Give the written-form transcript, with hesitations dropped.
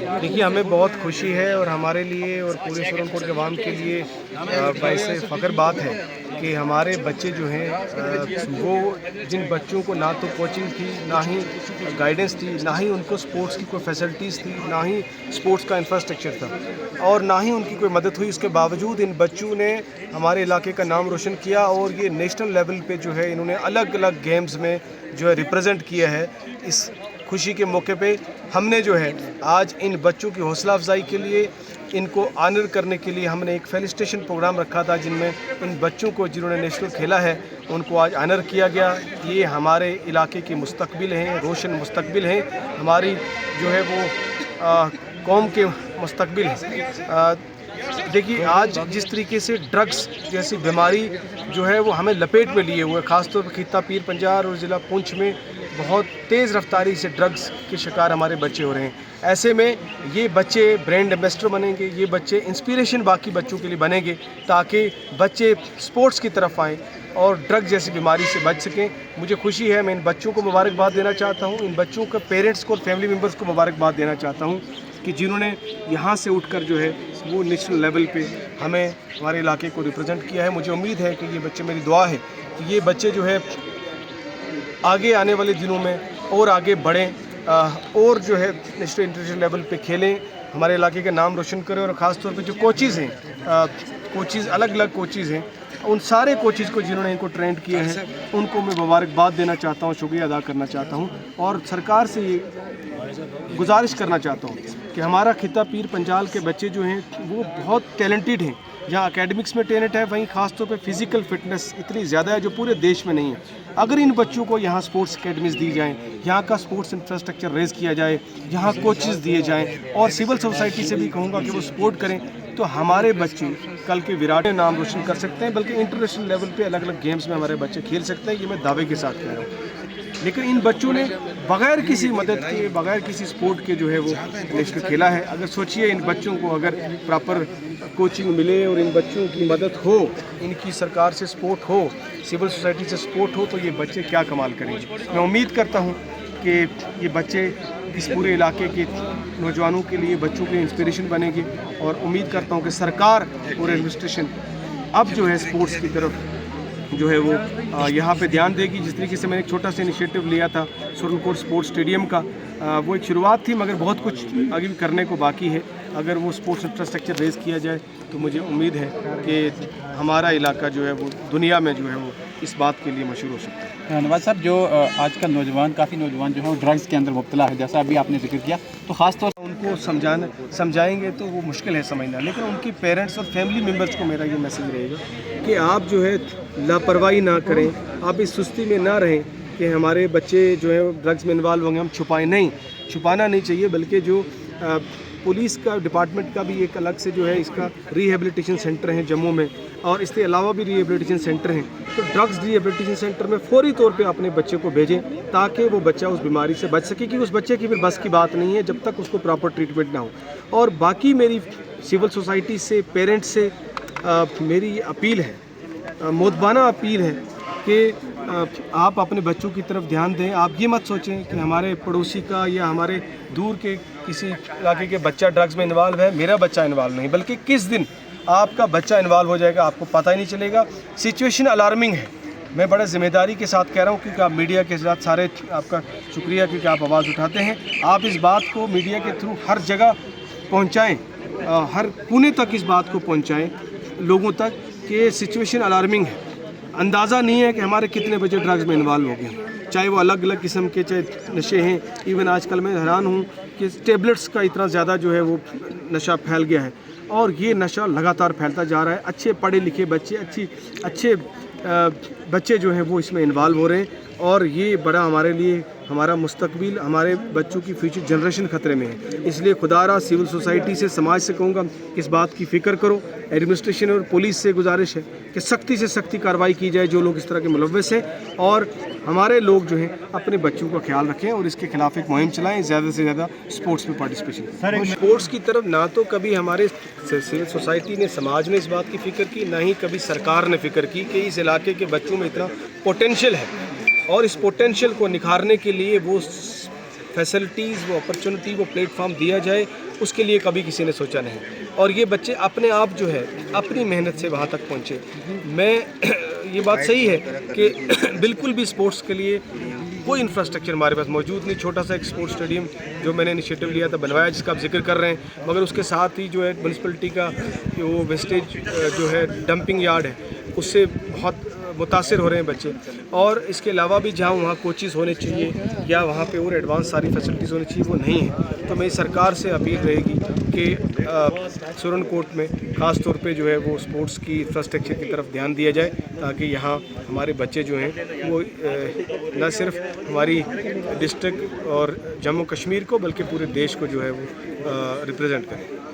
देखिए, हमें बहुत खुशी है और हमारे लिए और पूरे सहारनपुर के अवाम के लिए बाइस फ़ख्र बात है कि हमारे बच्चे जो हैं वो जिन बच्चों को ना तो कोचिंग थी, ना ही गाइडेंस थी, ना ही उनको स्पोर्ट्स की कोई फैसिलिटीज़ थी, ना ही स्पोर्ट्स का इंफ्रास्ट्रक्चर था और ना ही उनकी कोई मदद हुई, उसके बावजूद इन बच्चों ने हमारे इलाके का नाम रोशन किया और ये नेशनल लेवल पे जो है इन्होंने अलग अलग गेम्स में जो है रिप्रेजेंट किया है। इस खुशी के मौके पे हमने जो है आज इन बच्चों की हौसला अफजाई के लिए, इनको ऑनर करने के लिए हमने एक फेलिसिटेशन प्रोग्राम रखा था जिनमें इन बच्चों को जिन्होंने नेशनल खेला है उनको आज ऑनर किया गया। ये हमारे इलाके की मुस्तकबिल हैं, रोशन मुस्तकबिल हैं, हमारी जो है वो कौम के मुस्तकबिल हैं। देखिए, आज जिस तरीके से ड्रग्स जैसी बीमारी जो है वो हमें लपेट में लिए हुए, ख़ासतौर पर खित्ता पीर पंजाब और ज़िला पुंछ में बहुत तेज़ रफ्तारी से ड्रग्स के शिकार हमारे बच्चे हो रहे हैं। ऐसे में ये बच्चे ब्रांड एम्बेसडर बनेंगे, ये बच्चे इंस्पिरेशन बाकी बच्चों के लिए बनेंगे ताकि बच्चे स्पोर्ट्स की तरफ आएँ और ड्रग जैसी बीमारी से बच सकें। मुझे खुशी है, मैं इन बच्चों को मुबारकबाद देना चाहता हूँ, इन बच्चों के पेरेंट्स को और फैमिली मेम्बर्स को मुबारकबाद देना चाहता हूँ कि जिन्होंने यहाँ से उठकर जो है वो नेशनल लेवल पे हमें हमारे इलाके को रिप्रेजेंट किया है। मुझे उम्मीद है कि ये बच्चे, मेरी दुआ है कि ये बच्चे जो है आगे आने वाले दिनों में और आगे बढ़ें और जो है नेशनल इंटरनेशनल लेवल पे खेलें, हमारे इलाके का नाम रोशन करें। और ख़ास तौर पे जो कोचेज़ हैं, कोचेज़ अलग अलग कोचेज़ हैं, उन सारे कोचेज़ को जिन्होंने इनको ट्रेंड किए हैं उनको मैं मुबारकबाद देना चाहता हूँ, शुक्रिया अदा करना चाहता हूँ और सरकार से ये गुजारिश करना चाहता हूँ कि हमारा खित्ता पीर पंजाल के बच्चे जो हैं वो बहुत टैलेंटेड हैं। जहाँ एकेडमिक्स में टैलेंट है वहीं ख़ास तौर पे फ़िज़िकल फ़िटनेस इतनी ज़्यादा है जो पूरे देश में नहीं है। अगर इन बच्चों को यहाँ स्पोर्ट्स अकेडमीज़ दी जाएँ, यहाँ का स्पोर्ट्स इंफ्रास्ट्रक्चर रेज़ किया जाए, यहाँ कोचेज़ दिए जाएँ और सिविल सोसाइटी से भी कहूँगा कि वो सपोर्ट करें, तो हमारे बच्चे कल के विराट नाम रोशन कर सकते हैं, बल्कि इंटरनेशनल लेवल पे अलग अलग गेम्स में हमारे बच्चे खेल सकते हैं। ये मैं दावे के साथ कह रहा हूँ। लेकिन इन बच्चों ने बग़ैर किसी मदद के, बग़ैर किसी सपोर्ट के जो है वो नेशनल खेला है। अगर सोचिए, इन बच्चों को अगर प्रॉपर कोचिंग मिले और इन बच्चों की मदद हो, इनकी सरकार से सपोर्ट हो, सिविल सोसाइटी से सपोर्ट हो, तो ये बच्चे क्या कमाल करेंगे। मैं उम्मीद करता हूँ कि ये बच्चे इस पूरे इलाके के नौजवानों के लिए, बच्चों के लिए इंस्पिरेशन बनेंगे और उम्मीद करता हूँ कि सरकार और एडमिनिस्ट्रेशन अब जो है स्पोर्ट्स की तरफ जो है वो यहाँ पे ध्यान देगी। जिस तरीके से मैंने एक छोटा सा इनिशिएटिव लिया था सहारनपुर स्पोर्ट्स स्टेडियम का, वो एक शुरुआत थी, मगर बहुत कुछ आगे भी करने को बाकी है। अगर वो स्पोर्ट्स इंफ्रास्ट्रक्चर रेज़ किया जाए तो मुझे उम्मीद है कि हमारा इलाका जो है वो दुनिया में जो है वो इस बात के लिए मशहूर हो सकता है। नवाज साहब, जो आजकल नौजवान, काफ़ी नौजवान जो है वो ड्रग्स के अंदर मुब्तला है, जैसा अभी आपने जिक्र किया, तो ख़ास तौर उनको समझाएंगे तो वो मुश्किल है समझना, लेकिन उनके पेरेंट्स और फैमिली मेम्बर्स को मेरा ये मैसेज रहेगा कि आप जो है लापरवाही ना करें, आप इस सुस्ती में ना रहें कि हमारे बच्चे जो है ड्रग्स में इन्वॉल्व होंगे, हम छुपाएं नहीं, छुपाना नहीं चाहिए। बल्कि जो पुलिस का डिपार्टमेंट का भी एक अलग से जो है इसका रिहेबिलिटेशन सेंटर है जम्मू में, और इसके अलावा भी रिहेबिलिटेशन सेंटर हैं। तो ड्रग्स रिहेबिलिटेशन सेंटर में फौरी तौर पे अपने बच्चे को भेजें ताकि वो बच्चा उस बीमारी से बच सके, कि उस बच्चे की फिर बस की बात नहीं है जब तक उसको प्रॉपर ट्रीटमेंट ना हो। और बाकी मेरी सिविल सोसाइटी से, पेरेंट्स से मेरी अपील है, मोदबाना अपील है कि आप अपने बच्चों की तरफ ध्यान दें। आप ये मत सोचें कि हमारे पड़ोसी का या हमारे दूर के किसी इलाके के बच्चा ड्रग्स में इन्वॉल्व है, मेरा बच्चा इन्वॉल्व नहीं, बल्कि किस दिन आपका बच्चा इन्वॉल्व हो जाएगा आपको पता ही नहीं चलेगा। सिचुएशन अलार्मिंग है, मैं बड़ा ज़िम्मेदारी के साथ कह रहा हूँ, क्योंकि आप मीडिया के साथ सारे, आपका शुक्रिया क्योंकि आप आवाज़ उठाते हैं। आप इस बात को मीडिया के थ्रू हर जगह पहुँचाएँ, हर कोने तक इस बात को पहुँचाएँ लोगों तक कि सिचुएशन अलार्मिंग है। अंदाज़ा नहीं है कि हमारे कितने बच्चे ड्रग्स में इन्वॉल्व हो गए, चाहे वो अलग अलग किस्म के चाहे नशे हैं। इवन आजकल मैं हैरान हूँ कि टेबलेट्स का इतना ज़्यादा जो है वो नशा फैल गया है और ये नशा लगातार फैलता जा रहा है। अच्छे पढ़े लिखे बच्चे, अच्छे बच्चे जो हैं वो इसमें इन्वॉल्व हो रहे हैं और ये बड़ा हमारे लिए, हमारा मुस्तकबिल, हमारे बच्चों की फ्यूचर जनरेशन ख़तरे में है। इसलिए खुदारा सिविल सोसाइटी से, समाज से कहूँगा कि इस बात की फ़िक्र करो। एडमिनिस्ट्रेशन और पुलिस से गुजारिश है कि सख्ती से सख्ती कार्रवाई की जाए जो लोग इस तरह के मुलव्वस हैं, और हमारे लोग जो हैं अपने बच्चों का ख्याल रखें और इसके खिलाफ एक मुहिम चलाएं, ज़्यादा से ज़्यादा स्पोर्ट्स में पार्टिसिपेशन। स्पोर्ट्स की तरफ ना तो कभी हमारे सिविल सोसाइटी ने, समाज ने इस बात की फ़िक्र की, ना ही कभी सरकार ने फ़िक्र की कि इस इलाके के बच्चों में इतना पोटेंशियल है और इस पोटेंशियल को निखारने के लिए वो फैसिलिटीज़, वो अपॉर्चुनिटी, वो प्लेटफॉर्म दिया जाए, उसके लिए कभी किसी ने सोचा नहीं। और ये बच्चे अपने आप जो है अपनी मेहनत से वहाँ तक पहुँचे। मैं ये बात सही है कि बिल्कुल भी स्पोर्ट्स के लिए कोई इंफ्रास्ट्रक्चर हमारे पास मौजूद नहीं। छोटा सा एक स्पोर्ट्स स्टेडियम जो मैंने इनिशिएटिव लिया था बनवाया, जिसका आप जिक्र कर रहे हैं, मगर उसके साथ ही जो है म्यूनसिपलिटी का वो वेस्टेज जो है डंपिंग यार्ड है, उससे बहुत मुतासिर हो रहे हैं बच्चे। और इसके अलावा भी जहाँ वहाँ कोचिज़ होने चाहिए या वहाँ पे और एडवांस सारी फैसिलिटीज़ होनी चाहिए, वो नहीं है। तो मेरी सरकार से अपील रहेगी कि सुरनकोट में ख़ास तौर पे जो है वो स्पोर्ट्स की इंफ्रास्ट्रक्चर की तरफ ध्यान दिया जाए, ताकि यहाँ हमारे बच्चे जो हैं वो न सिर्फ हमारी डिस्ट्रिक्ट और जम्मू कश्मीर को बल्कि पूरे देश को जो है वो रिप्रेजेंट करें।